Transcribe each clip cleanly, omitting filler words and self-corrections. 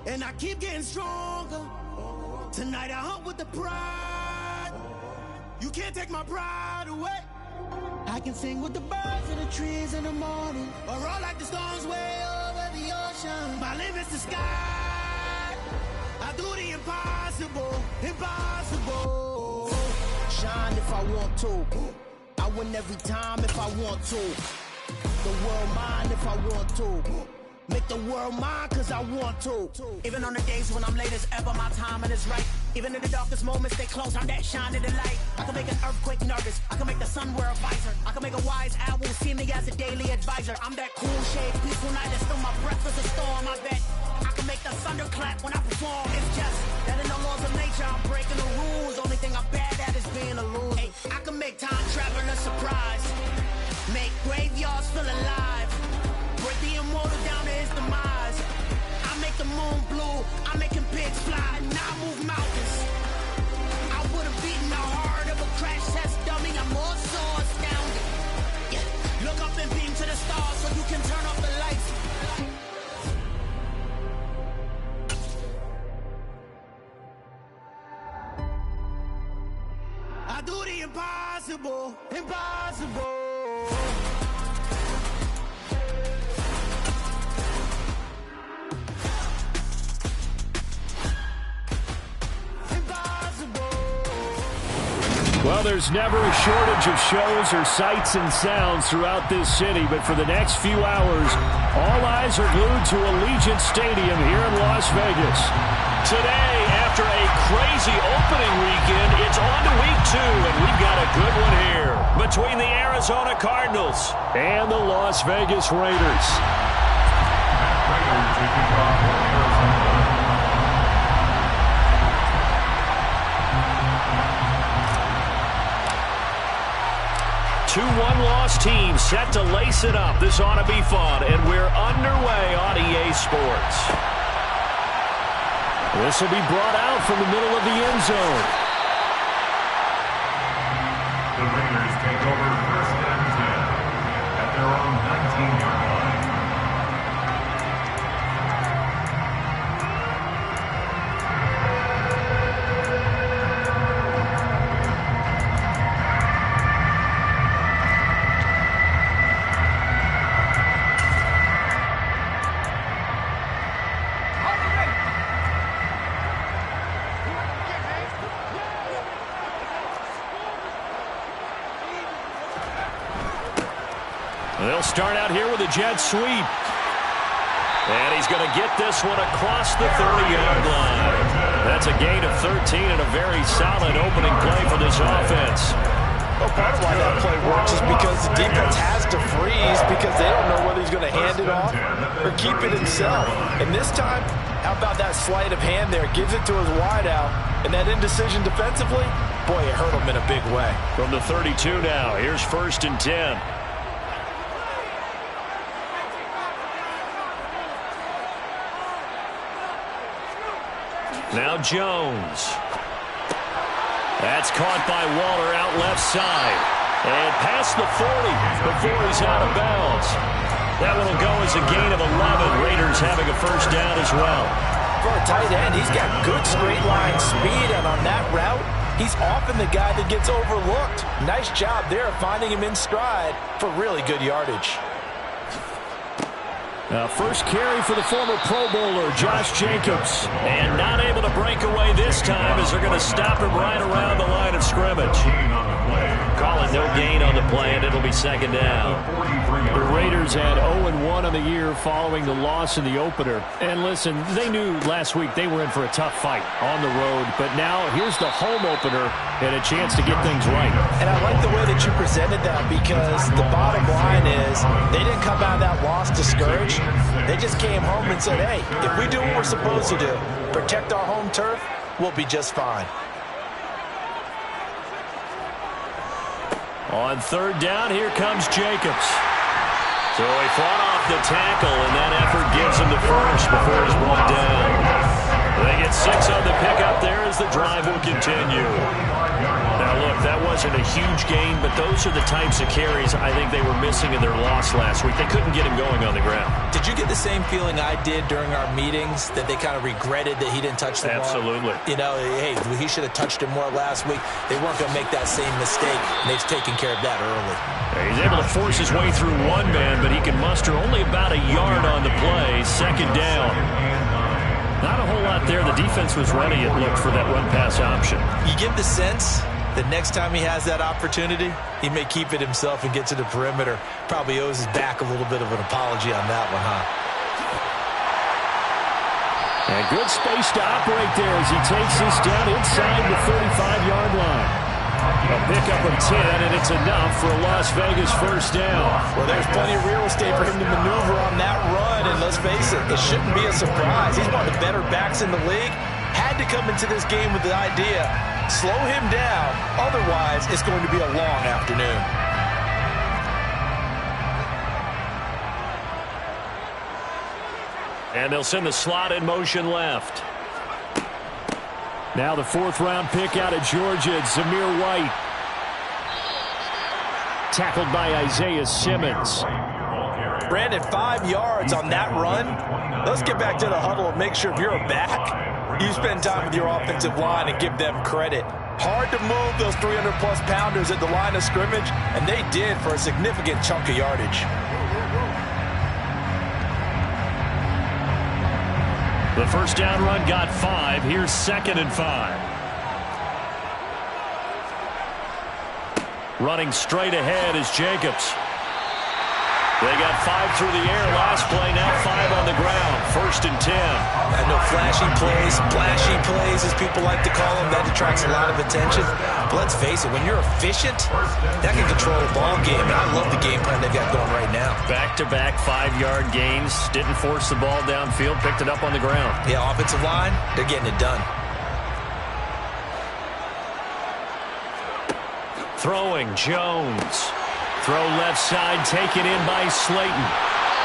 and I keep getting stronger. Tonight I hunt with the pride. You can't take my pride away. I can sing with the birds in the trees in the morning, or roll like the storms way over the ocean. My limit's the sky. I do the impossible, impossible. Shine if I want to. I win every time if I want to. The world mine if I want to. Make the world mine cause I want to. Even on the days when I'm late as ever, my timing is right. Even in the darkest moments, they close, I'm that shine in the light. I can make an earthquake nervous, I can make the sun wear a visor. I can make a wise owl see me as a daily advisor. I'm that cool shade, peaceful night, and still my breath is a storm, I bet. I can make the thunder clap when I perform. It's just that in the laws of nature, I'm breaking the rules. Only thing I'm bad at is being a loser. Hey, I can make time travel a surprise. Make graveyards feel alive. Break the immortal down to his demise. I make the moon blue, I'm making pigs fly, and I move mountains. I would've beaten the heart of a crash test dummy. I'm more so astounded. Yeah. Look up and beam to the stars so you can turn off the lights. I do the impossible, impossible. Well, there's never a shortage of shows or sights and sounds throughout this city, but for the next few hours, all eyes are glued to Allegiant Stadium here in Las Vegas. Today, after a crazy opening weekend, it's on to week 2, and we've got a good one here between the Arizona Cardinals and the Las Vegas Raiders. Two one-loss teams set to lace it up. This ought to be fun, and we're underway on EA Sports. This will be brought out from the middle of the end zone. The Raiders take over 1st and 10 at their own 19-yard line. They'll start out here with a jet sweep. And he's going to get this one across the 30-yard line. That's a gain of 13 and a very solid opening play for this offense. Well, part of why that play works is because the defense has to freeze because they don't know whether he's going to hand it off or keep it himself. And this time, how about that sleight of hand there? Gives it to his wideout. And that indecision defensively, boy, it hurt him in a big way. From the 32 now, here's 1st and 10. Now Jones. That's caught by Waller out left side. And past the 40 before he's out of bounds. That one will go as a gain of 11. Raiders having a 1st down as well. For a tight end, he's got good straight line speed, and on that route, he's often the guy that gets overlooked. Nice job there finding him in stride for really good yardage. First carry for the former Pro Bowler, Josh Jacobs. And not able to break away this time as they're going to stop him right around the line of scrimmage. Call it no gain on the play, and it'll be 2nd down. The Raiders had 0-1 on the year following the loss in the opener. And listen, they knew last week they were in for a tough fight on the road. But now here's the home opener and a chance to get things right. And I like the way that you presented that because the bottom line is they didn't come out of that loss discouraged. They just came home and said, hey, if we do what we're supposed to do, protect our home turf, we'll be just fine. On 3rd down, here comes Jacobs. So he fought off the tackle, and that effort gives him the 1st before he's brought down. They get 6 on the pickup there as the drive will continue. Now, look, that wasn't a huge gain, but those are the types of carries I think they were missing in their loss last week. They couldn't get him going on the ground. Did you get the same feeling I did during our meetings, that they kind of regretted that he didn't touch the ball? Absolutely. You know, hey, he should have touched it more last week. They weren't going to make that same mistake, and they've taken care of that early. He's able to force his way through one man, but he can muster only about a yard on the play. Second down. Not a whole lot there. The defense was ready, it looked, for that run-pass option. You get the sense that next time he has that opportunity, he may keep it himself and get to the perimeter. Probably owes his back a little bit of an apology on that one, huh? And good space to operate there as he takes this down inside the 35-yard line. A pickup of 10, and it's enough for a Las Vegas first down. Well, there's plenty of real estate for him to maneuver on that run, and let's face it shouldn't be a surprise. He's one of the better backs in the league. Had to come into this game with the idea, slow him down, otherwise it's going to be a long afternoon. And they'll send the slot in motion left. Now the fourth-round pick out of Georgia, Zamir White. Tackled by Isaiah Simmons. Brandon, 5 yards on that run. Let's get back to the huddle and make sure if you're a back, you spend time with your offensive line and give them credit. Hard to move those 300-plus pounders at the line of scrimmage, and they did for a significant chunk of yardage. The first down run got 5. Here's 2nd and 5. Running straight ahead is Jacobs. They got 5 through the air last play, now 5 on the ground. 1st and 10. I know flashy plays, as people like to call them, that attracts a lot of attention. But let's face it, when you're efficient, that can control a ball game. And I love the game plan they've got going right now. Back-to-back 5-yard gains. Didn't force the ball downfield, picked it up on the ground. Yeah, offensive line, they're getting it done. Throwing, Jones. Throw left side, taken in by Slayton.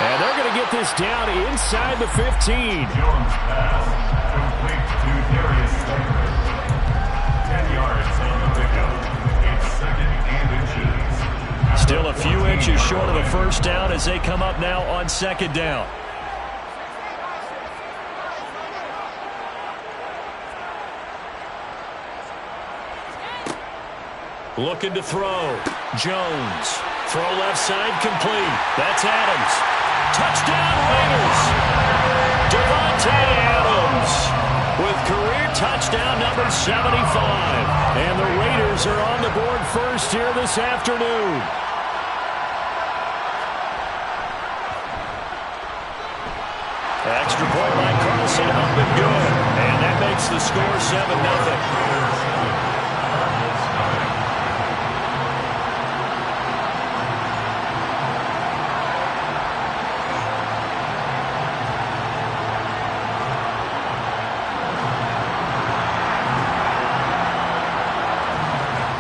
And they're going to get this down inside the 15. Jones pass complete to Darius Slayton. 10 yards on the pickup. It's 2nd and inches. Still a few inches short of a first down as they come up now on 2nd down. Looking to throw. Jones. Throw left side complete. That's Adams. Touchdown Raiders. Devontae Adams with career touchdown number 75. And the Raiders are on the board first here this afternoon. Extra point by Carlson, up and good. And that makes the score 7-0.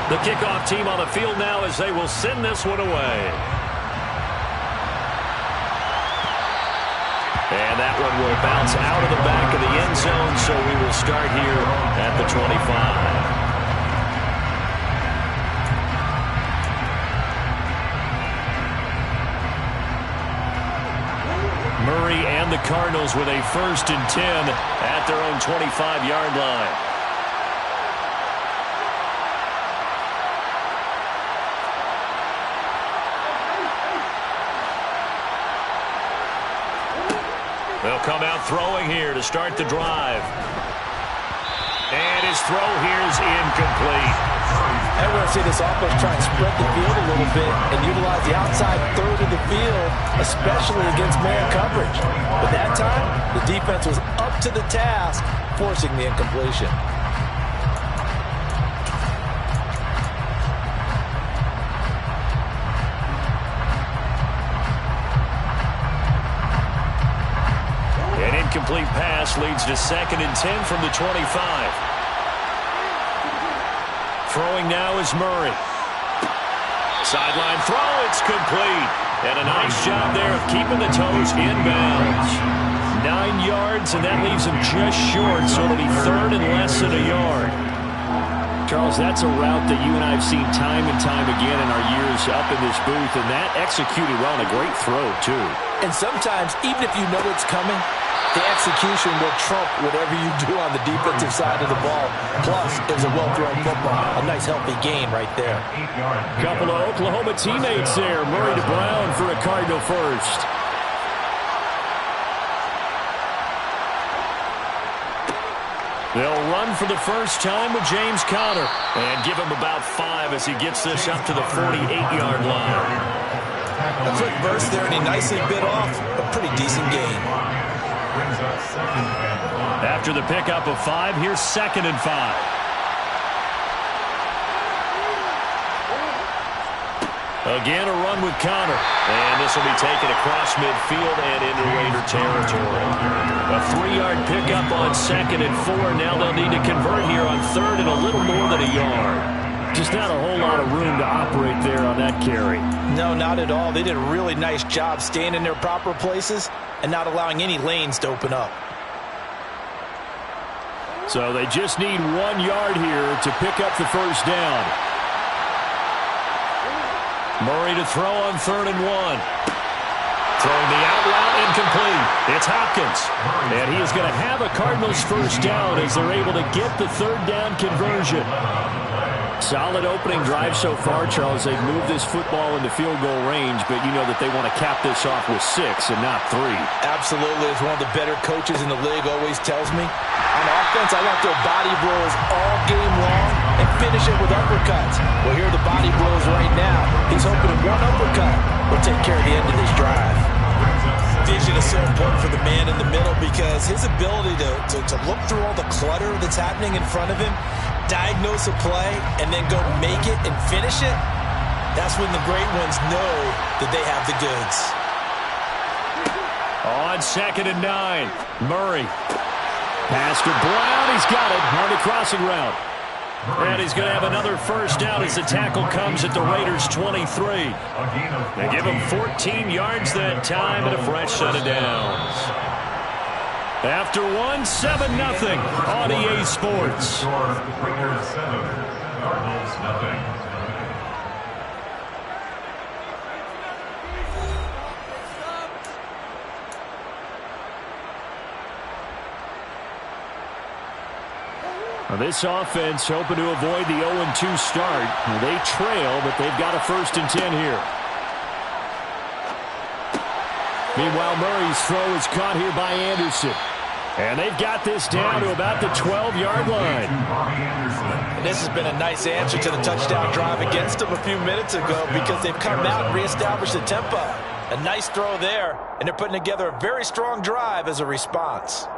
The kickoff team on the field now as they will send this one away. And that one will bounce out of the back of the end zone, so we will start here at the 25. Murray and the Cardinals with a 1st and 10 at their own 25-yard line. They'll come out throwing here to start the drive. And his throw here is incomplete. And we're going to see this offense try and spread the field a little bit and utilize the outside third of the field, especially against man coverage. But that time, the defense was up to the task, forcing the incompletion. Incomplete pass leads to 2nd and 10 from the 25. Throwing now is Murray. Sideline throw, it's complete. And a nice job there of keeping the toes in bounds. 9 yards, and that leaves him just short, so it'll be third and less than a yard. Charles, that's a route that you and I have seen time and time again in our years up in this booth, and that executed well and a great throw, too. And sometimes, even if you know it's coming, the execution will trump whatever you do on the defensive side of the ball. Plus, it was a well-thrown football. A nice, healthy gain right there. Couple of Oklahoma teammates there. Murray to Brown for a Cardinal first. They'll run for the first time with James Conner. And give him about 5 as he gets this up to the 48-yard line. A quick burst there, and he nicely bit off a pretty decent gain. After the pickup of 5, here's 2nd and 5. Again, a run with Conner. And this will be taken across midfield and into Raider territory. A 3-yard pickup on 2nd and 4. Now they'll need to convert here on 3rd and a little more than a yard. Just not a whole lot of room to operate there on that carry. No, not at all. They did a really nice job staying in their proper places and not allowing any lanes to open up. So they just need 1 yard here to pick up the first down. Murray to throw on 3rd and 1. Throwing the out route incomplete. It's Hopkins. And he is going to have a Cardinals first down as they're able to get the 3rd down conversion. Solid opening drive so far, Charles. They've moved this football into field goal range, but you know that they want to cap this off with 6 and not 3. Absolutely. As one of the better coaches in the league always tells me, on offense, I like to body blows all game long and finish it with uppercuts. Well, here are the body blows right now. He's hoping that one uppercut will take care of the end of this drive. Vision is so important for the man in the middle because his ability to look through all the clutter that's happening in front of him, diagnose a play, and then go make it and finish it, that's when the great ones know that they have the goods. On 2nd and 9, Murray. Pass to Brown. He's got it on the crossing route. And he's going to have another first down as the tackle comes at the Raiders' 23. They give him 14 yards that time and a fresh set of downs. After 1, 7-0 on EA Sports. Raiders 7, Cardinals nothing. Now this offense hoping to avoid the 0-2 start. They trail, but they've got a 1st and 10 here. Meanwhile, Murray's throw is caught here by Anderson. And they've got this down to about the 12-yard line. And this has been a nice answer to the touchdown drive against them a few minutes ago because they've come out and reestablished the tempo. A nice throw there, and they're putting together a very strong drive as a response.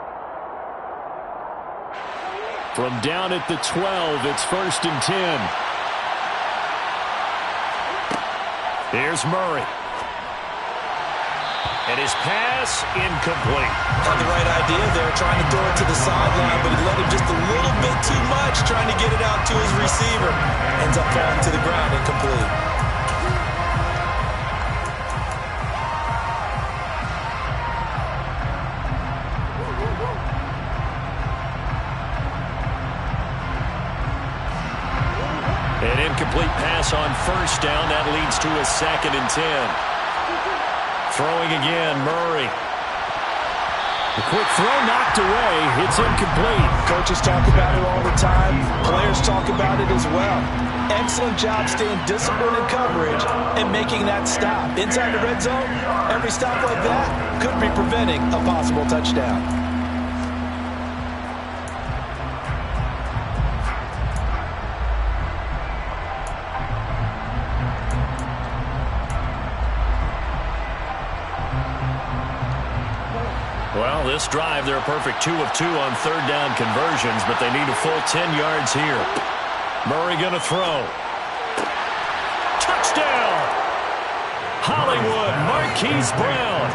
From down at the 12, it's 1st and 10. Here's Murray. And his pass incomplete. Had the right idea there, trying to throw it to the sideline, but he let him just a little bit too much, trying to get it out to his receiver. Ends up falling to the ground incomplete. An incomplete pass on 1st down. That leads to a 2nd and 10. Throwing again, Murray. The quick throw knocked away. It's incomplete. Coaches talk about it all the time. Players talk about it as well. Excellent job staying disciplined in coverage and making that stop. Inside the red zone, every stop like that could be preventing a possible touchdown. Well, this drive, they're a perfect 2 of 2 on 3rd down conversions, but they need a full 10 yards here. Murray going to throw. Touchdown! Hollywood Marquise Brown.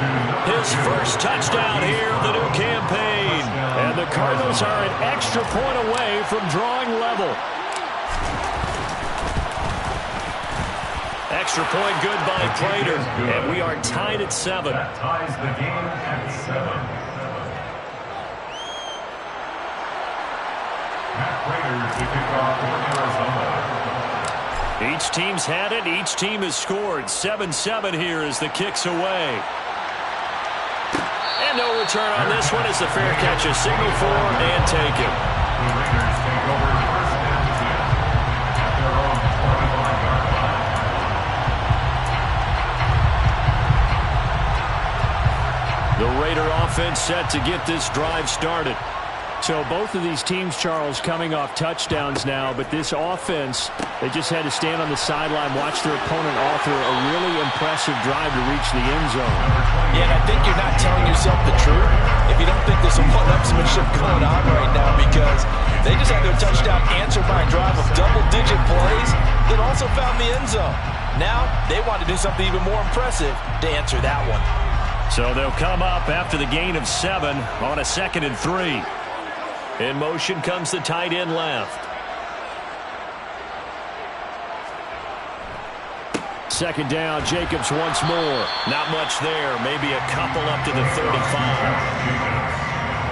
His first touchdown here of the new campaign. And the Cardinals are an extra point away from drawing level. Extra point good by Prater. And we are tied at 7. That ties the game at 7. to kick off for Arizona. Each team's had it. Each team has scored. 7-7 here as the kick's away. And no return on this one as the fair catch is signaled for and taken. The Raiders take over first and 10 at their own 45-yard line. The Raider offense set to get this drive started. So both of these teams, Charles, coming off touchdowns now, but this offense, they just had to stand on the sideline, watch their opponent author a really impressive drive to reach the end zone. Yeah, and I think you're not telling yourself the truth if you don't think there's some one-upsmanship going on right now, because they just had their touchdown answered by a drive of double-digit plays that also found the end zone. Now they want to do something even more impressive to answer that one. So they'll come up after the gain of 7 on a 2nd and 3. In motion comes the tight end left. Second down, Jacobs once more. Not much there. Maybe a couple up to the 35.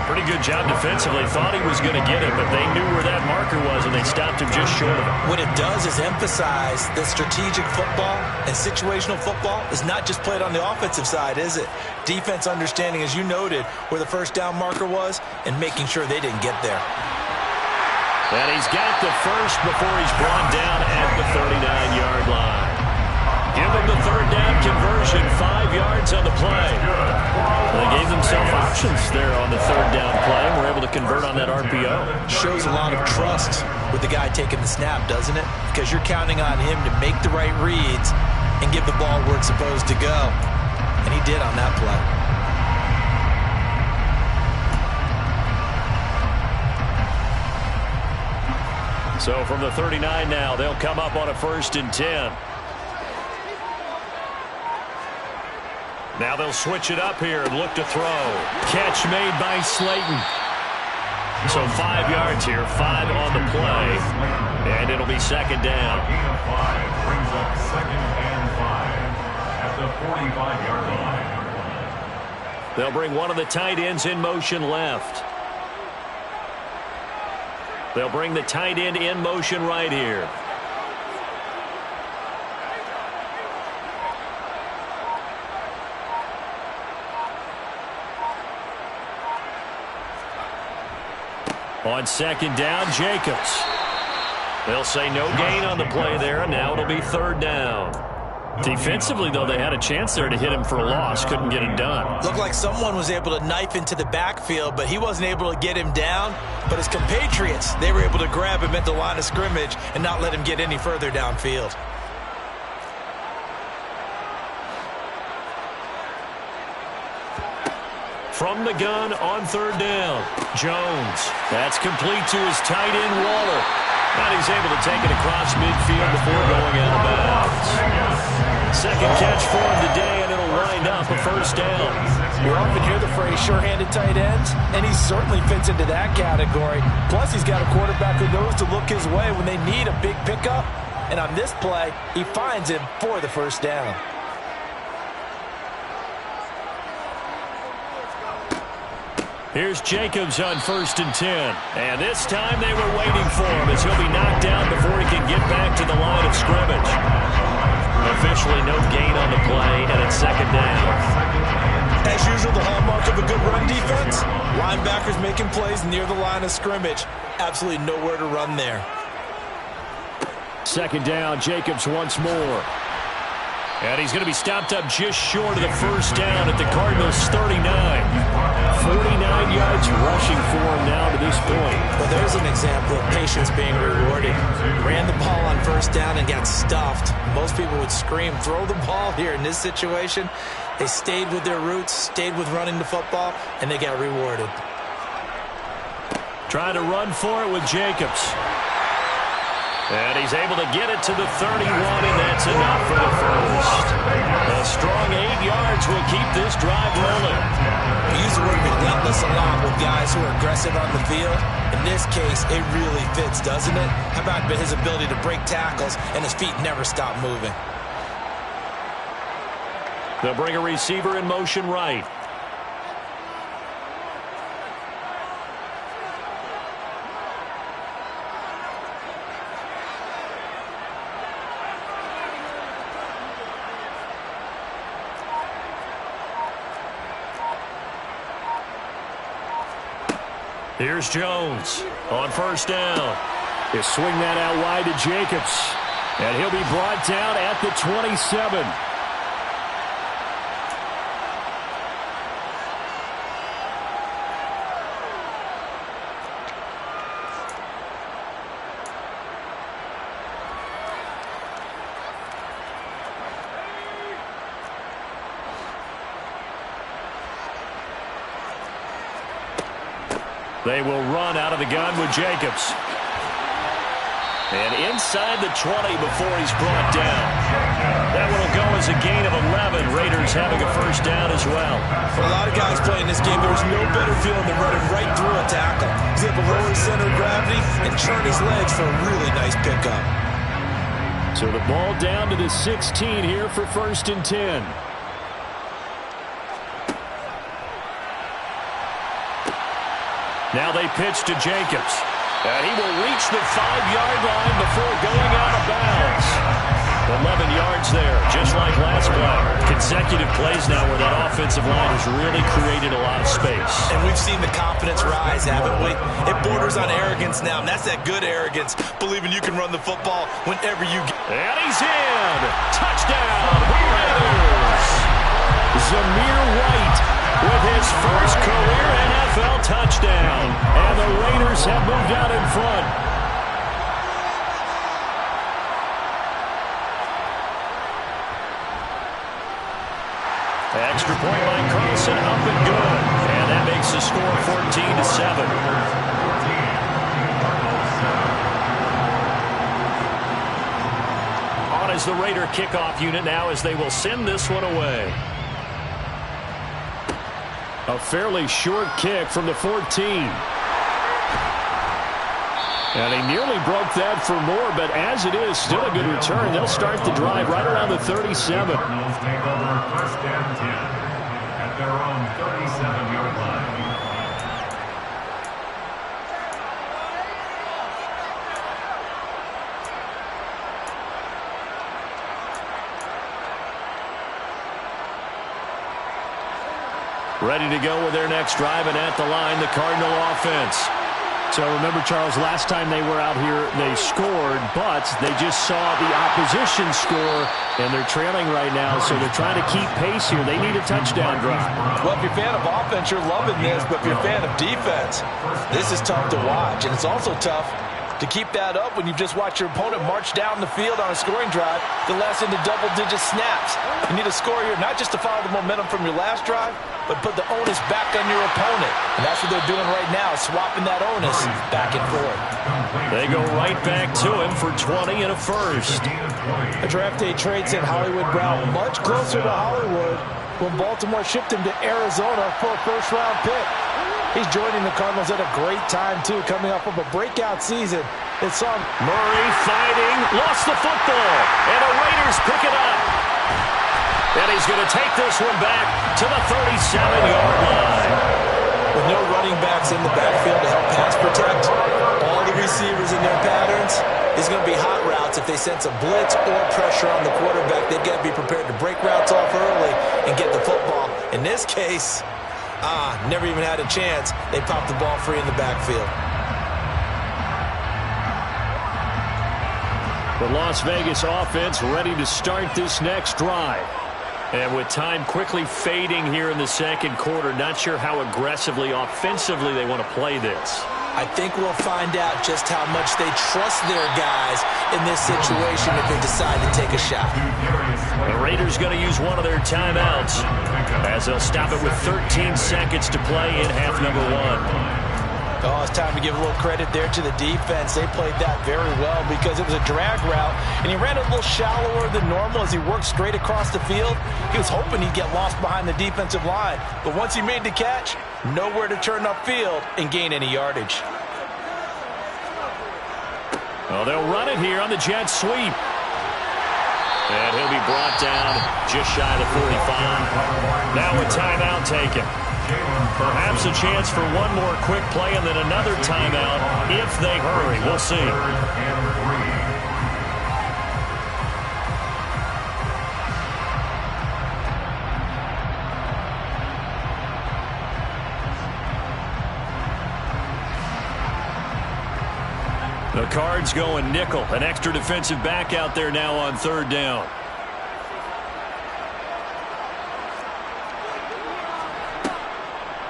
Pretty good job defensively. Thought he was going to get it, but they knew where that marker was, and they stopped him just short of it. What it does is emphasize that strategic football and situational football is not just played on the offensive side, is it? Defense understanding, as you noted, where the first down marker was and making sure they didn't get there. And he's got the first before he's brought down at the 39-yard line. Give him the third down conversion, 5 yards on the play. They gave themselves options there on the third down play and were able to convert on that RPO. Shows a lot of trust with the guy taking the snap, doesn't it? Because you're counting on him to make the right reads and give the ball where it's supposed to go. And he did on that play. So from the 39 now, they'll come up on a 1st and 10. Now they'll switch it up here and look to throw. Catch made by Slayton. So 5 yards here, 5 on the play. And it'll be 2nd down. A gain of 5 brings up 2nd and 5 at the 45-yard line. They'll bring one of the tight ends in motion left. They'll bring the tight end in motion right here. On 2nd down, Jacobs. They'll say no gain on the play there, and now it'll be 3rd down. Defensively, though, they had a chance there to hit him for a loss. Couldn't get it done. Looked like someone was able to knife into the backfield, but he wasn't able to get him down. But his compatriots, they were able to grab him at the line of scrimmage and not let him get any further downfield. From the gun on 3rd down, Jones. That's complete to his tight end, Waller. And he's able to take it across midfield before going out of bounds. Second catch for him today, and it'll wind up a 1st down. You often hear the phrase sure-handed tight ends, and he certainly fits into that category. Plus, he's got a quarterback who knows to look his way when they need a big pickup. And on this play, he finds him for the 1st down. Here's Jacobs on 1st and 10. And this time they were waiting for him as he'll be knocked down before he can get back to the line of scrimmage. Officially no gain on the play, and it's 2nd down. As usual, the hallmark of a good run defense, linebackers making plays near the line of scrimmage. Absolutely nowhere to run there. 2nd down, Jacobs once more. And he's going to be stopped up just short of the 1st down at the Cardinals' 39. 49 yards rushing for him now to this point. Well, there's an example of patience being rewarded. Ran the ball on 1st down and got stuffed. Most people would scream, throw the ball here. In this situation, they stayed with their roots, stayed with running the football, and they got rewarded. Trying to run for it with Jacobs. And he's able to get it to the 31, and that's enough for the 1st. A strong 8 yards will keep this drive rolling. We use the word relentless a lot with guys who are aggressive on the field. In this case, it really fits, doesn't it? How about his ability to break tackles and his feet never stop moving? They'll bring a receiver in motion right. Here's Jones on first down. They swing that out wide to Jacobs. And he'll be brought down at the 27. They will run out of the gun with Jacobs. And inside the 20 before he's brought down. That one will go as a gain of 11. Raiders having a first down as well. For a lot of guys playing this game, there's no better feeling than running right through a tackle. He's able to lower his center of gravity and turn his legs for a really nice pickup. So the ball down to the 16 here for 1st and 10. Now they pitch to Jacobs. And he will reach the 5-yard line before going out of bounds. 11 yards there, just like last play. Consecutive plays now where that offensive line has really created a lot of space. And we've seen the confidence rise, haven't we? It borders on arrogance now, and that's that good arrogance, believing you can run the football whenever you get. And he's in. Touchdown, Raiders. Zamir White with his first career NFL touchdown. And the Raiders have moved out in front. Extra point by Carlson, up and good. And that makes the score 14-7. On is the Raider kickoff unit now as they will send this one away. A fairly short kick from the 14. And he nearly broke that for more, but as it is, still a good return. They'll start the drive right around the 37. Cardinals take over 1st and 10 at their own 37-yard line. Ready to go with their next drive, and at the line, the Cardinal offense. So remember, Charles, last time they were out here, they scored, but they just saw the opposition score, and they're trailing right now, so they're trying to keep pace here. They need a touchdown drive. Well, if you're a fan of offense, you're loving this, but if you're a fan of defense, this is tough to watch, and it's also tough to keep that up when you've just watched your opponent march down the field on a scoring drive that lasts into double-digit snaps. You need a score here, not just to follow the momentum from your last drive, but put the onus back on your opponent. And that's what they're doing right now, swapping that onus back and forth. They go right back to him for 20 and a first. A draft day trade sent Hollywood Brown much closer to Hollywood when Baltimore shipped him to Arizona for a first-round pick. He's joining the Cardinals at a great time, too, coming off of a breakout season. It's on. Murray fighting, lost the football, and the Raiders pick it up. And he's going to take this one back to the 37-yard line. With no running backs in the backfield to help pass protect, all the receivers in their patterns, it's going to be hot routes. If they sense a blitz or pressure on the quarterback, they've got to be prepared to break routes off early and get the football. In this case, never even had a chance. They popped the ball free in the backfield. The Las Vegas offense ready to start this next drive. And with time quickly fading here in the second quarter, not sure how aggressively, offensively they want to play this. I think we'll find out just how much they trust their guys in this situation if they decide to take a shot. The Raiders going to use one of their timeouts as they'll stop it with 13 seconds to play in half number one. Oh, it's time to give a little credit there to the defense. They played that very well because it was a drag route, and he ran a little shallower than normal as he worked straight across the field. He was hoping he'd get lost behind the defensive line, but once he made the catch, nowhere to turn upfield and gain any yardage. Well, they'll run it here on the jet sweep. And he'll be brought down just shy of the 45. Now a timeout taken. Perhaps a chance for one more quick play and then another timeout if they hurry. We'll see. The Cards going nickel. An extra defensive back out there now on third down.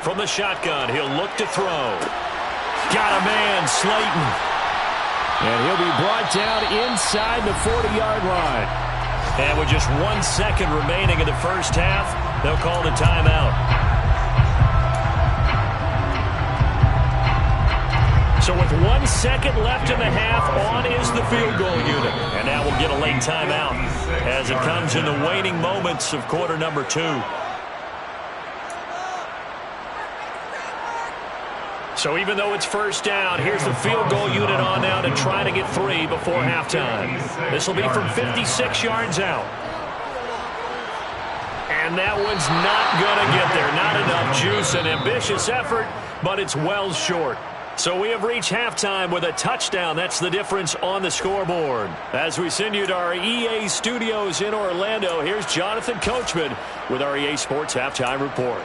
From the shotgun, he'll look to throw. Got a man, Slayton. And he'll be brought down inside the 40-yard line. And with just 1 second remaining in the first half, they'll call the timeout. So with 1 second left in the half, on is the field goal unit. And now we'll get a late timeout as it comes in the waning moments of quarter number 2. So even though it's first down, here's the field goal unit on now to try to get 3 before halftime. This will be from 56 yards out. And that one's not going to get there. Not enough juice. An ambitious effort, but it's well short. So we have reached halftime with a touchdown. That's the difference on the scoreboard. As we send you to our EA studios in Orlando, here's Jonathan Coachman with our EA Sports Halftime Report.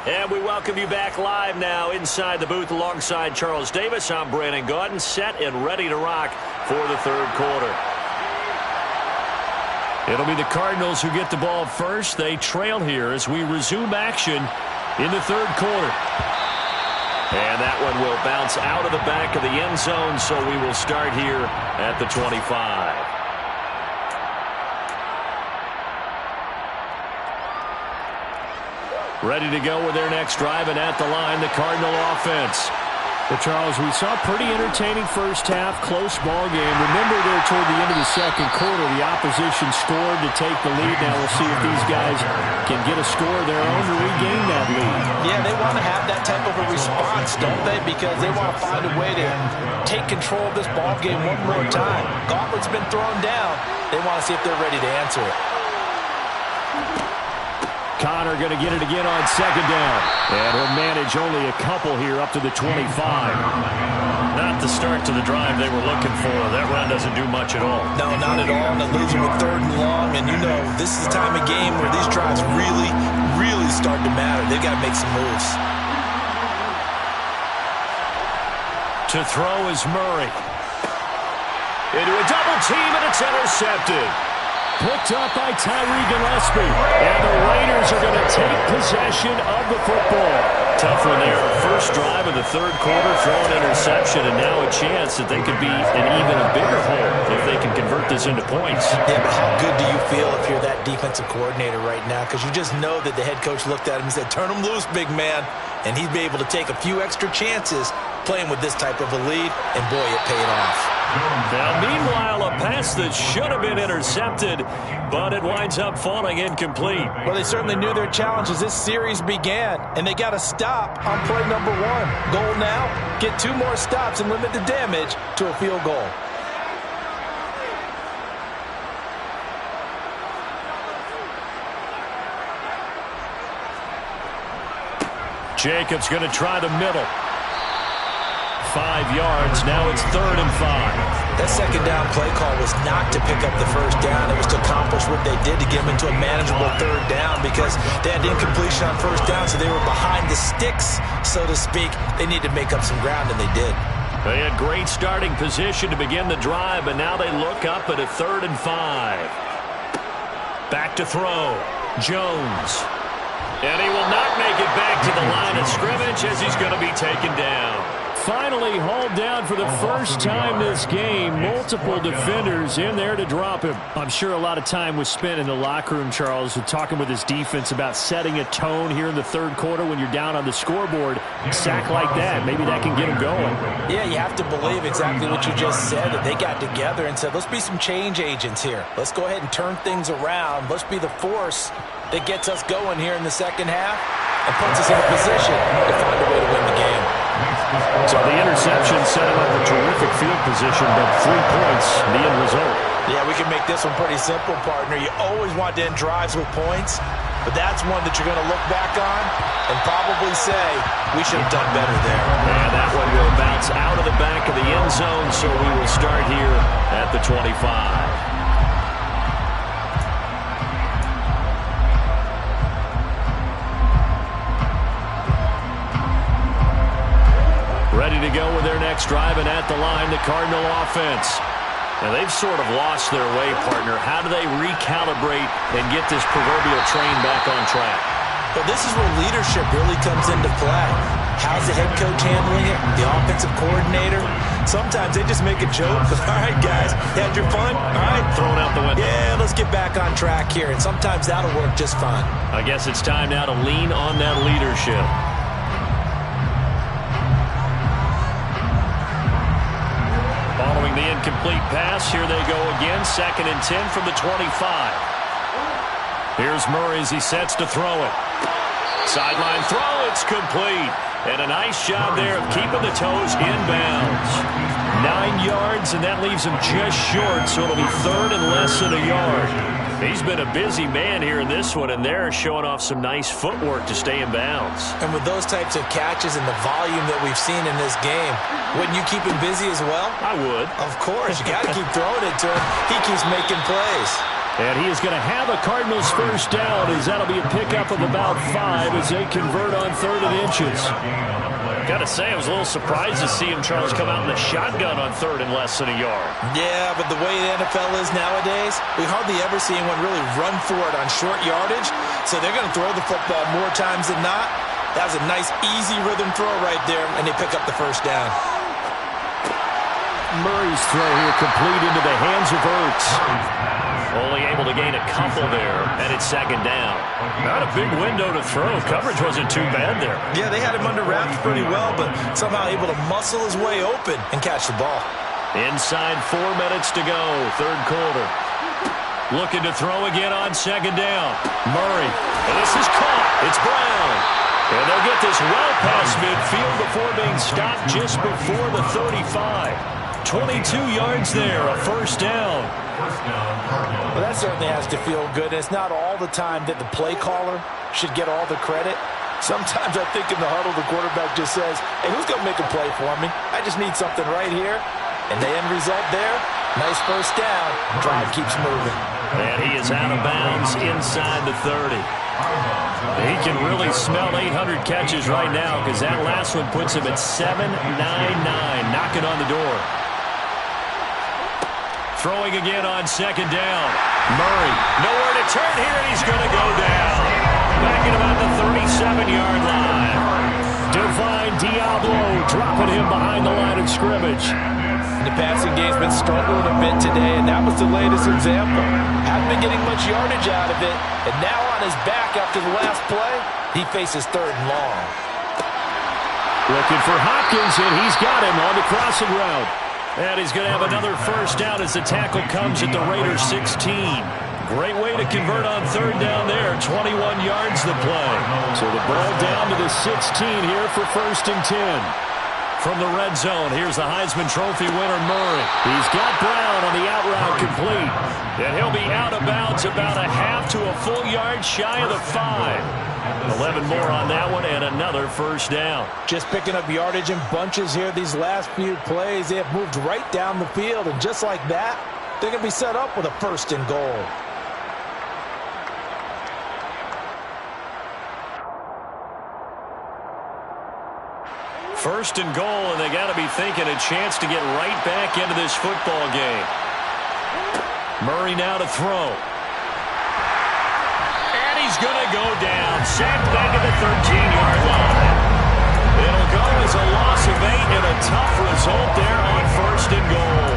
And we welcome you back live now inside the booth alongside Charles Davis. I'm Brandon Gaudin, set and ready to rock for the third quarter. It'll be the Cardinals who get the ball first. They trail here as we resume action in the third quarter. And that one will bounce out of the back of the end zone, so we will start here at the 25. Ready to go with their next drive, and at the line, the Cardinal offense. Well, Charles, we saw a pretty entertaining first half, close ball game. Remember there toward the end of the second quarter, the opposition scored to take the lead. Now we'll see if these guys can get a score of their own to regain that lead. Yeah, they want to have that type of a response, don't they? Because they want to find a way to take control of this ball game one more time. Gauntlet's been thrown down. They want to see if they're ready to answer it. Connor going to get it again on second down. And he'll manage only a couple here up to the 25. Not the start to the drive they were looking for. That run doesn't do much at all. No, not at all. And it leaves them with third and long. And you know, this is the time of game where these drives really, really start to matter. They've got to make some moves. To throw is Murray. Into a double team, and it's intercepted. Picked up by Tyree Gillespie. And the Raiders are going to take possession of the football. Tough one there. First drive of the third quarter, throw an interception, and now a chance that they could be in even a bigger hole if they can convert this into points. Yeah, but how good do you feel if you're that defensive coordinator right now? Because you just know that the head coach looked at him and said, turn him loose, big man. And he'd be able to take a few extra chances playing with this type of a lead, and boy, it paid off. Now, meanwhile, a pass that should have been intercepted, but it winds up falling incomplete. Well, they certainly knew their challenge as this series began, and they got to stop on play number 1. Goal now, get 2 more stops and limit the damage to a field goal. Jacobs going to try the middle. 5 yards. Now it's 3rd and 5. That second down play call was not to pick up the first down. It was to accomplish what they did to get them into a manageable 3rd down because they had incompletion on first down, so they were behind the sticks, so to speak. They needed to make up some ground, and they did. They had great starting position to begin the drive, and now they look up at a 3rd and 5. Back to throw. Jones. And he will not make it back to the line of scrimmage as he's going to be taken down. Finally hauled down for the first time this game. Multiple defenders in there to drop him. I'm sure a lot of time was spent in the locker room, Charles, talking with his defense about setting a tone here in the third quarter when you're down on the scoreboard. A sack like that, maybe that can get him going. Yeah, you have to believe exactly what you just said, that they got together and said, let's be some change agents here. Let's go ahead and turn things around. Let's be the force that gets us going here in the second half and puts us in a position to find a way to win the game. So the interception set him up a terrific field position, but 3 points, the end result. Yeah, we can make this one pretty simple, partner. You always want to end drives with points, but that's one that you're going to look back on and probably say, we should have done better there. And that one will bounce out of the back of the end zone, so we will start here at the 25. ready to go with their next drive, and at the line, the Cardinal offense. Now, they've sort of lost their way, partner. How do they recalibrate and get this proverbial train back on track? Well, this is where leadership really comes into play. How's the head coach handling it? The offensive coordinator? Sometimes they just make a joke. All right, guys, you had your fun? All right. Throw it out the window. Yeah, let's get back on track here. And sometimes that'll work just fine. I guess it's time now to lean on that leadership. Following the incomplete pass, here they go again. 2nd and 10 from the 25. Here's Murray as he sets to throw it. Sideline throw, it's complete. And a nice job there of keeping the toes in bounds. 9 yards, and that leaves him just short, so it'll be 3rd and less than a yard. He's been a busy man here in this one, and they're showing off some nice footwork to stay in bounds. And with those types of catches and the volume that we've seen in this game, wouldn't you keep him busy as well? I would. Of course. You got to keep throwing it to him. He keeps making plays. And he is going to have a Cardinals first down, as that'll be a pickup of about 5 as they convert on 3rd and inches. Got to say, I was a little surprised to see him, Charles, come out in the shotgun on 3rd and less than a yard. Yeah, but the way the NFL is nowadays, we hardly ever see anyone really run for it on short yardage, so they're going to throw the football more times than not. That was a nice, easy rhythm throw right there, and they pick up the first down. Murray's throw here complete into the hands of Ertz. Only able to gain a couple there, and it's 2nd down. Not a big window to throw. Coverage wasn't too bad there. Yeah, they had him under wraps pretty well, but somehow able to muscle his way open and catch the ball. Inside 4 minutes to go, 3rd quarter. Looking to throw again on 2nd down. Murray. And this is caught. It's Brown. And they'll get this well past midfield before being stopped just before the 35. 22 yards there, a first down. Well, that certainly has to feel good. It's not all the time that the play caller should get all the credit. Sometimes I think in the huddle, the quarterback just says, hey, who's going to make a play for me? I just need something right here. And the end result there, nice first down. Drive keeps moving. And he is out of bounds inside the 30. He can really smell 800 catches right now, because that last one puts him at 799, knocking on the door. Throwing again on 2nd down. Murray, nowhere to turn here, and he's going to go down. Back at about the 37-yard line. Divine Diablo dropping him behind the line of scrimmage. The passing game's been struggling a bit today, and that was the latest example. Hadn't been getting much yardage out of it, and now on his back after the last play, he faces 3rd and long. Looking for Hopkins, and he's got him on the crossing route. And he's going to have another first down as the tackle comes at the Raiders 16. Great way to convert on 3rd down there. 21 yards the play. So the ball down to the 16 here for 1st and 10. From the red zone, here's the Heisman Trophy winner, Murray. He's got Brown on the out route complete. And he'll be out of bounds about a half to a full yard shy of the 5. 11 more on that one, and another first down. Just picking up yardage in bunches here these last few plays. They have moved right down the field, and just like that, they're going to be set up with a 1st and goal. First and goal, and they got to be thinking a chance to get right back into this football game. Murray now to throw. And he's going to go down. Sacked back at the 13-yard line. It'll go as a loss of 8 and a tough result there on 1st and goal.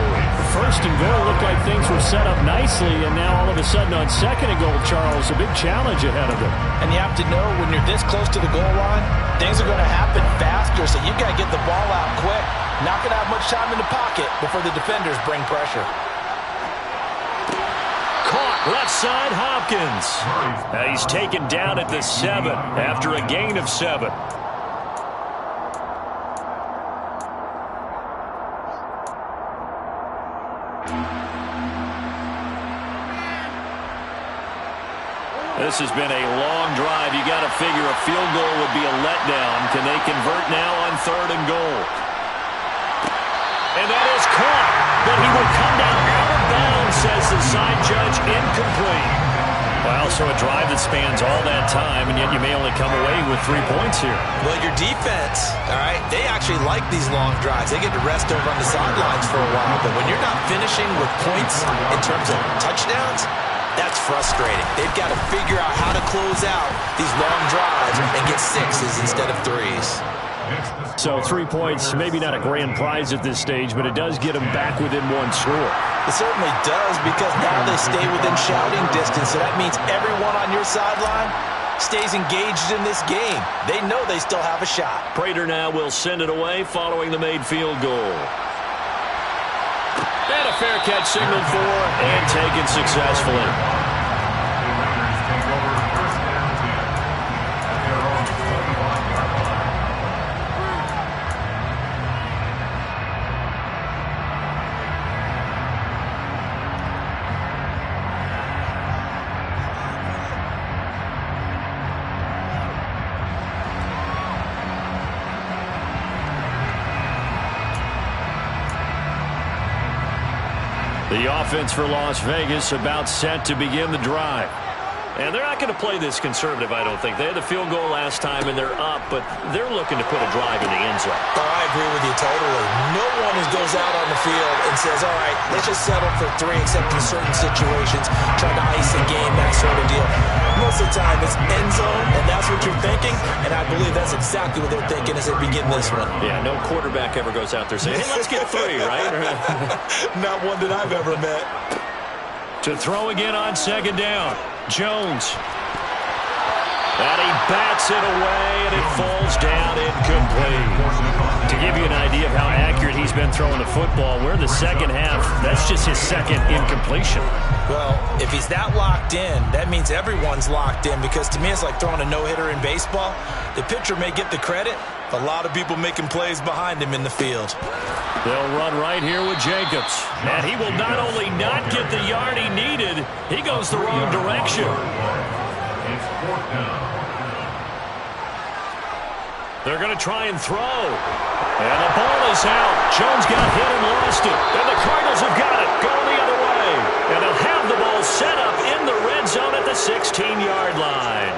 1st and goal looked like things were set up nicely, and now all of a sudden on 2nd and goal, Charles, a big challenge ahead of them. And you have to know when you're this close to the goal line, things are going to happen faster, so you've got to get the ball out quick. Not going to have much time in the pocket before the defenders bring pressure. Caught left side, Hopkins. Now he's taken down at the 7 after a gain of 7. This has been a long drive. You got to figure a field goal would be a letdown. Can they convert now on 3rd and goal? And that is caught, but he will come down out of bounds, says the side judge, incomplete. Well, so a drive that spans all that time, and yet you may only come away with 3 points here. Well, your defense, all right, they actually like these long drives. They get to rest over on the sidelines for a while. But when you're not finishing with points in terms of touchdowns, that's frustrating. They've got to figure out how to close out these long drives and get 6s instead of 3s. So 3 points, maybe not a grand prize at this stage, but it does get them back within 1 score. It certainly does, because now they stay within shouting distance. So that means everyone on your sideline stays engaged in this game. They know they still have a shot. Prater now will send it away following the made field goal. And a fair catch signaled for and taken successfully. The offense for Las Vegas about set to begin the drive. And they're not going to play this conservative, I don't think. They had the field goal last time, and they're up, but they're looking to put a drive in the end zone. Oh, I agree with you totally. No one goes out on the field and says, all right, let's just settle for 3, except in certain situations, trying to ice a game, that sort of deal. Most of the time, it's end zone, and that's what you're thinking, and I believe that's exactly what they're thinking as they begin this one. Yeah, no quarterback ever goes out there saying, hey, let's get 3, right? Not one that I've ever met. To throw again on second down. Jones. And he bats it away, and it falls down incomplete. To give you an idea of how accurate he's been throwing the football, we're in the second half. That's just his second incompletion. Well, if he's that locked in, that means everyone's locked in, because to me it's like throwing a no-hitter in baseball. The pitcher may get the credit, a lot of people making plays behind him in the field. They'll run right here with Jacobs. And he will not only not get the yard he needed, he goes the wrong direction. It's 4th down. They're going to try and throw. And the ball is out. Jones got hit and lost it. And the Cardinals have got it. Going the other way. And they'll have the ball set up in the red zone at the 16-yard line.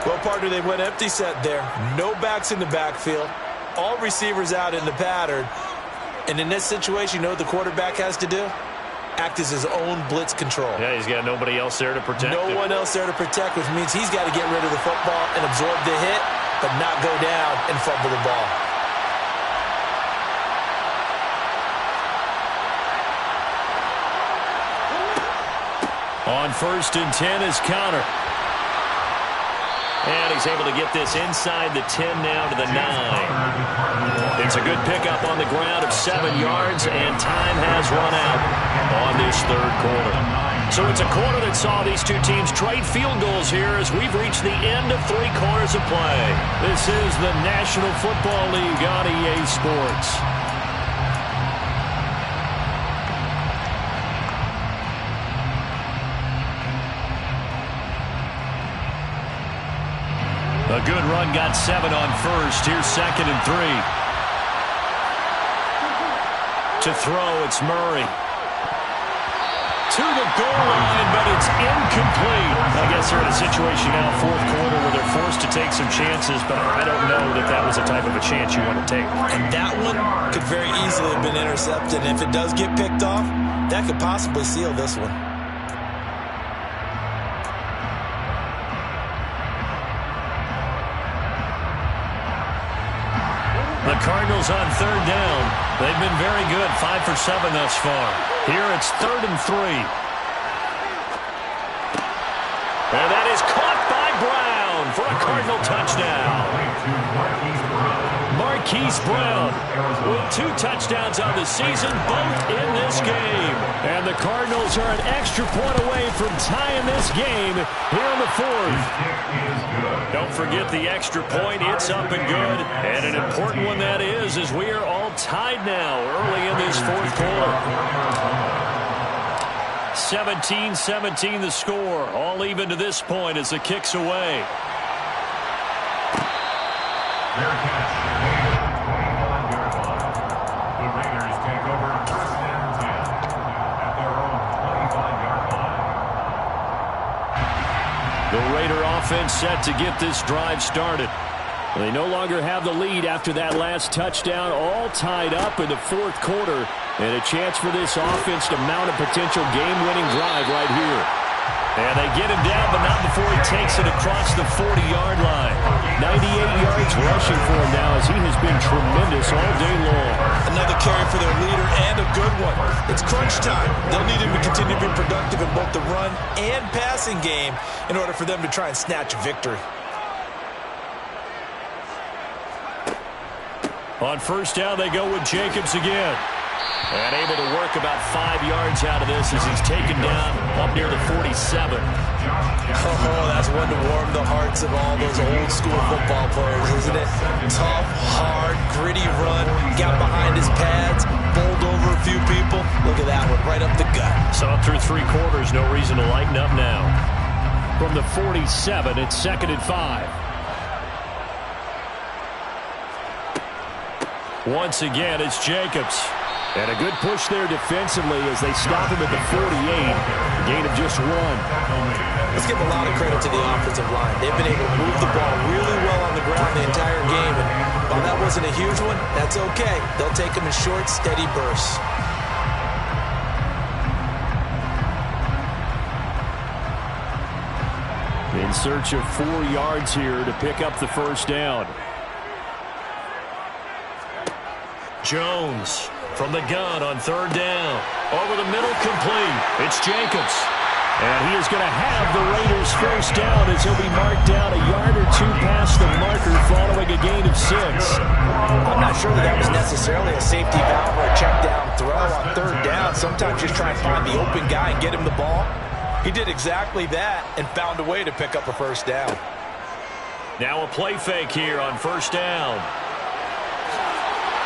Well, partner, they went empty set there. No backs in the backfield. All receivers out in the pattern. And in this situation, you know what the quarterback has to do? Act as his own blitz control. Yeah, he's got nobody else there to protect him. No one else there to protect, which means he's got to get rid of the football and absorb the hit, but not go down and fumble the ball. On 1st and 10 is Conner. And he's able to get this inside the 10 now to the 9. It's a good pickup on the ground of 7 yards, and time has run out on this 3rd quarter. So it's a quarter that saw these two teams trade field goals here as we've reached the end of 3 quarters of play. This is the National Football League on EA Sports. A good run, got 7 on 1st. Here's 2nd and 3. To throw, it's Murray. To the goal line, but it's incomplete. I guess they're in a situation now, 4th quarter, where they're forced to take some chances, but I don't know that that was the type of a chance you want to take. And that one could very easily have been intercepted. And if it does get picked off, that could possibly seal this one. The Cardinals on 3rd down. They've been very good, 5 for 7 thus far. Here it's 3rd and 3. And that is caught by Brown for a Cardinal touchdown. Marquise Brown with 2 touchdowns on the season, both in this game. And the Cardinals are an extra point away from tying this game here in the 4th. Don't forget the extra point. It's up and good. And an important one that is, as we are all tied now early in this 4th quarter. 17-17 the score. All even to this point as the kick's away. Fair catch. Made at the 25-yard line. The Raiders take over 1st and 10 at their own 25-yard line. Raider offense set to get this drive started. They no longer have the lead after that last touchdown, all tied up in the fourth quarter, and a chance for this offense to mount a potential game-winning drive right here. And they get him down, but not before he takes it across the 40-yard line. 98 yards rushing for him now as he has been tremendous all day long. Another carry for their leader and a good one. It's crunch time. They'll need him to continue to be productive in both the run and passing game in order for them to try and snatch a victory. On first down, they go with Jacobs again. And able to work about 5 yards out of this as he's taken down up near the 47. Oh, that's one to warm the hearts of all those old-school football players, isn't it? Tough, hard, gritty run. Got behind his pads, bowled over a few people. Look at that one, right up the gut. Saw through 3 quarters, no reason to lighten up now. From the 47, it's 2nd and 5. Once again, it's Jacobs. And a good push there defensively as they stop him at the 48. A gain of just 1. Let's give a lot of credit to the offensive line. They've been able to move the ball really well on the ground the entire game. And while that wasn't a huge one, that's okay. They'll take them in short, steady bursts. In search of 4 yards here to pick up the first down. Jones from the gun on 3rd down. Over the middle, complete. It's Jacobs. And he is going to have the Raiders first down as he'll be marked down a yard or 2 past the marker following a gain of 6. I'm not sure that was necessarily a safety valve or a check down throw on 3rd down. Sometimes just try and find the open guy and get him the ball. He did exactly that and found a way to pick up a first down. Now a play fake here on 1st down.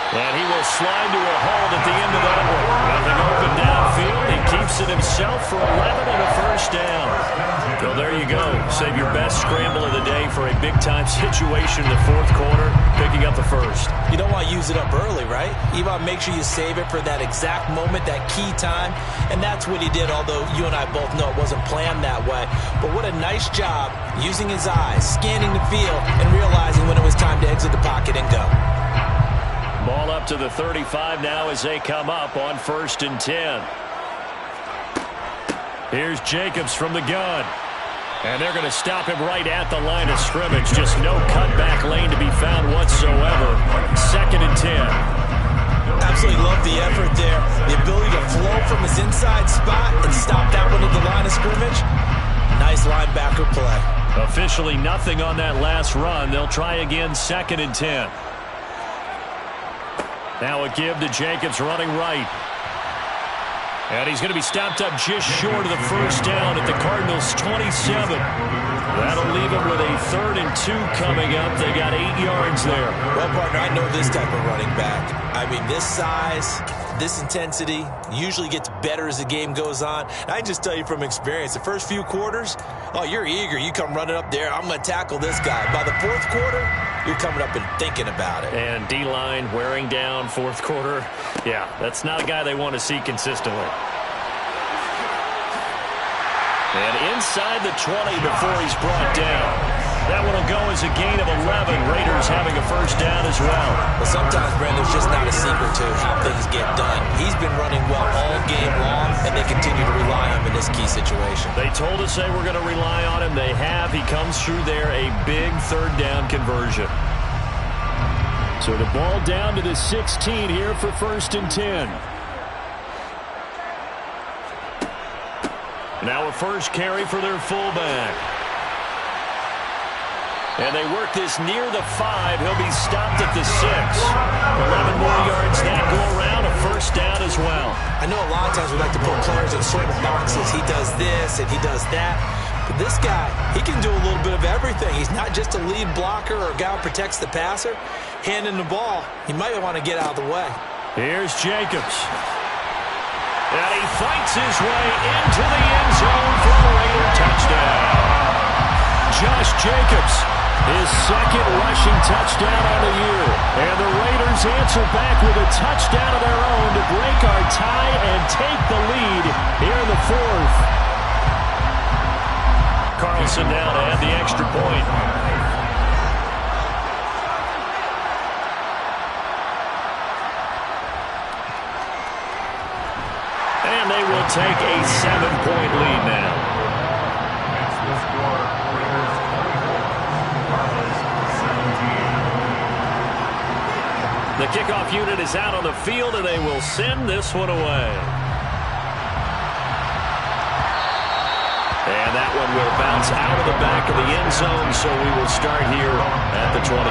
And he will slide to a hold at the end of that one. Nothing open downfield. He keeps it himself for 11 and a first down. So there you go. Save your best scramble of the day for a big-time situation in the 4th quarter, picking up the first. You don't want to use it up early, right? You want to make sure you save it for that exact moment, that key time. And that's what he did, although you and I both know it wasn't planned that way. But what a nice job using his eyes, scanning the field, and realizing when it was time to exit the pocket and go. Ball up to the 35 now as they come up on 1st and 10. Here's Jacobs from the gun. And they're going to stop him right at the line of scrimmage. Just no cutback lane to be found whatsoever. 2nd and 10. Absolutely love the effort there. The ability to flow from his inside spot and stop that one at the line of scrimmage. Nice linebacker play. Officially nothing on that last run. They'll try again 2nd and 10. Now a give to Jacobs running right. And he's going to be stopped up just short of the first down at the Cardinals' 27. That'll leave him with a 3rd and 2 coming up. They got 8 yards there. Well, partner, I know this type of running back. I mean, this size, this intensity usually gets better as the game goes on. I just tell you from experience, the first few quarters, oh, you're eager. You come running up there. I'm going to tackle this guy. By the 4th quarter, you're coming up and thinking about it. And D-line wearing down 4th quarter. Yeah, that's not a guy they want to see consistently. And inside the 20 before he's brought down. That one will go as a gain of 11. Raiders having a first down as well. But sometimes, Brandon, there's just not a secret to how things get done. He's been running well all game long, and they continue to rely on him in this key situation. They told us they were going to rely on him. They have. He comes through there, a big 3rd down conversion. So the ball down to the 16 here for 1st and 10. Now a first carry for their fullback. And they work this near the 5. He'll be stopped at the 6. 11 more yards that go around. A first down as well. I know a lot of times we like to put players in sort of boxes. He does this and he does that. But this guy, he can do a little bit of everything. He's not just a lead blocker or a guy who protects the passer. Handing the ball, he might want to get out of the way. Here's Jacobs. And he fights his way into the end zone for a Raider touchdown. Josh Jacobs, his 2nd rushing touchdown on the year. And the Raiders answer back with a touchdown of their own to break our tie and take the lead here in the 4th. Carlson now to add the extra point. And they will take a 7-point lead now. That's the score. Raiders 24, Cardinals 17. The kickoff unit is out on the field, and they will send this one away. And that one will bounce out of the back of the end zone, so we will start here at the 25.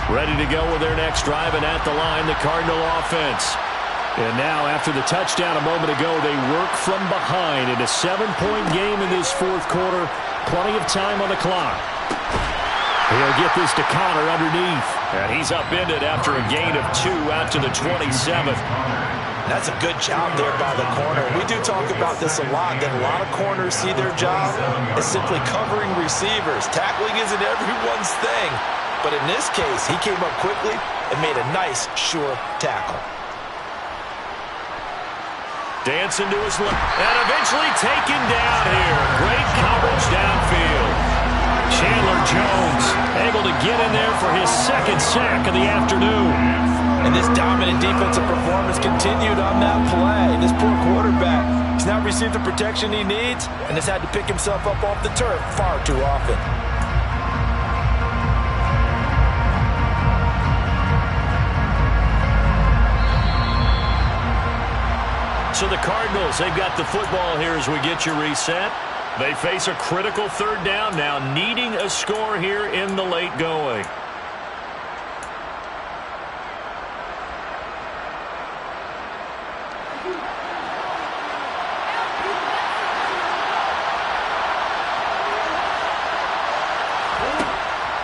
Ready to go with their next drive, and at the line, the Cardinal offense. And now, after the touchdown a moment ago, they work from behind in a 7-point game in this fourth quarter. Plenty of time on the clock. He'll get this to Connor underneath. And he's upended after a gain of 2 out to the 27th. That's a good job there by the corner. We do talk about this a lot, that a lot of corners see their job as simply covering receivers. Tackling isn't everyone's thing. But in this case, he came up quickly and made a nice, sure tackle. Dancing to his left, and eventually taken down here. Great coverage downfield. Chandler Jones able to get in there for his second sack of the afternoon. And this dominant defensive performance continued on that play. This poor quarterback, he's not received the protection he needs and has had to pick himself up off the turf far too often. So the Cardinals, they've got the football here as we get you reset. They face a critical third down now, needing a score here in the late going.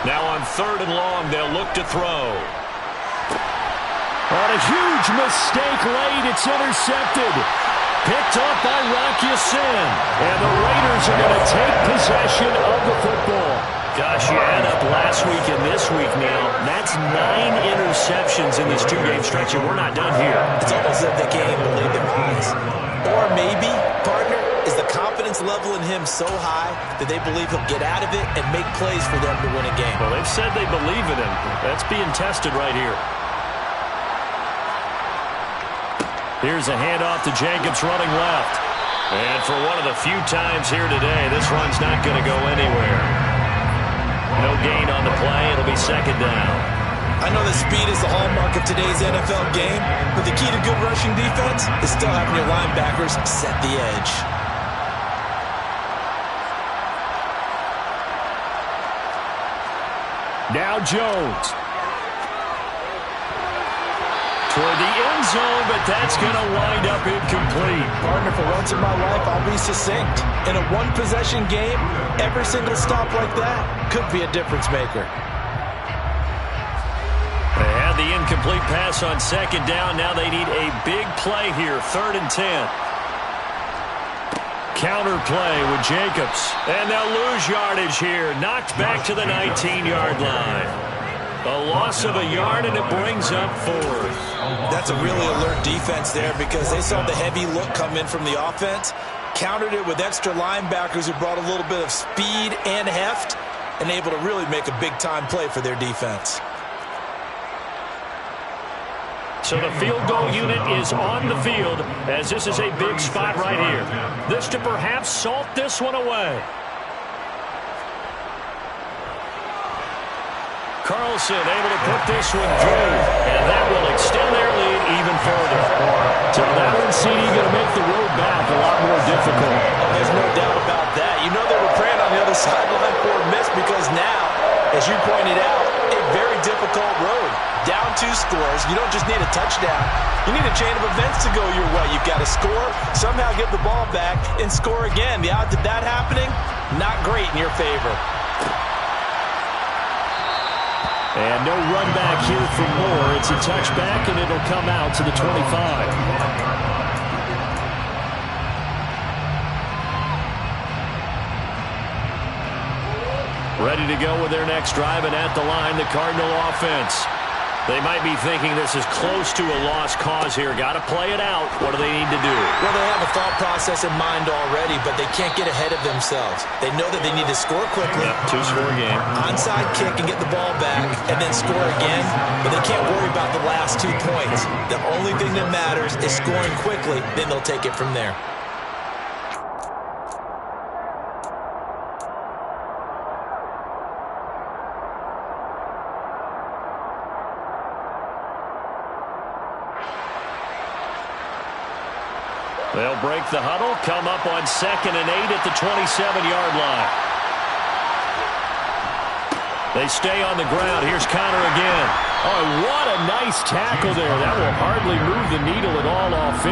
Now on 3rd and long, they'll look to throw. On a huge mistake late, it's intercepted. Picked up by Rock Ya-Sin. And the Raiders are going to take possession of the football. Gosh, you add up last week and this week now. That's 9 interceptions in this 2-game stretch, and we're not done here. It's almost as if they can't even believe their eyes. Or maybe, partner, is the confidence level in him so high that they believe he'll get out of it and make plays for them to win a game. Well, they've said they believe in him. That's being tested right here. Here's a handoff to Jacobs running left. And for one of the few times here today, this run's not going to go anywhere. No gain on the play. It'll be 2nd down. I know that speed is the hallmark of today's NFL game, but the key to good rushing defense is still having your linebackers set the edge. Now Jones. Toward the end zone, but that's going to wind up incomplete. Partner, for once in my life, I'll be succinct. In a one-possession game, every single stop like that could be a difference maker. They had the incomplete pass on 2nd down. Now they need a big play here, 3rd and 10. Counter play with Jacobs. And they'll lose yardage here. Knocked back to the 19-yard line. A loss of a yard, and it brings up 4th. That's a really alert defense there because they saw the heavy look come in from the offense, countered it with extra linebackers who brought a little bit of speed and heft, and able to really make a big-time play for their defense. So the field goal unit is on the field as this is a big spot right here. This to perhaps salt this one away. Carlson able to put this one through, and that will extend their lead even further. So that one, CD, going to make the road back a lot more difficult. Oh, there's no doubt about that. You know they were praying on the other sideline for a miss because now, as you pointed out, a very difficult road. Down 2 scores. You don't just need a touchdown. You need a chain of events to go your way. You've got to score, somehow get the ball back, and score again. The odds of that happening, not great in your favor. And no run back here for Moore. It's a touchback, and it'll come out to the 25. Ready to go with their next drive, and at the line, the Cardinal offense. They might be thinking this is close to a lost cause here. Got to play it out. What do they need to do? Well, they have a thought process in mind already, but they can't get ahead of themselves. They know that they need to score quickly. Yep, two-score game. Onside kick and get the ball back and then score again, but they can't worry about the last 2 points. The only thing that matters is scoring quickly, then they'll take it from there. They'll break the huddle, come up on 2nd and 8 at the 27-yard line. They stay on the ground. Here's Conner again. Oh, what a nice tackle there. That will hardly move the needle at all offensively.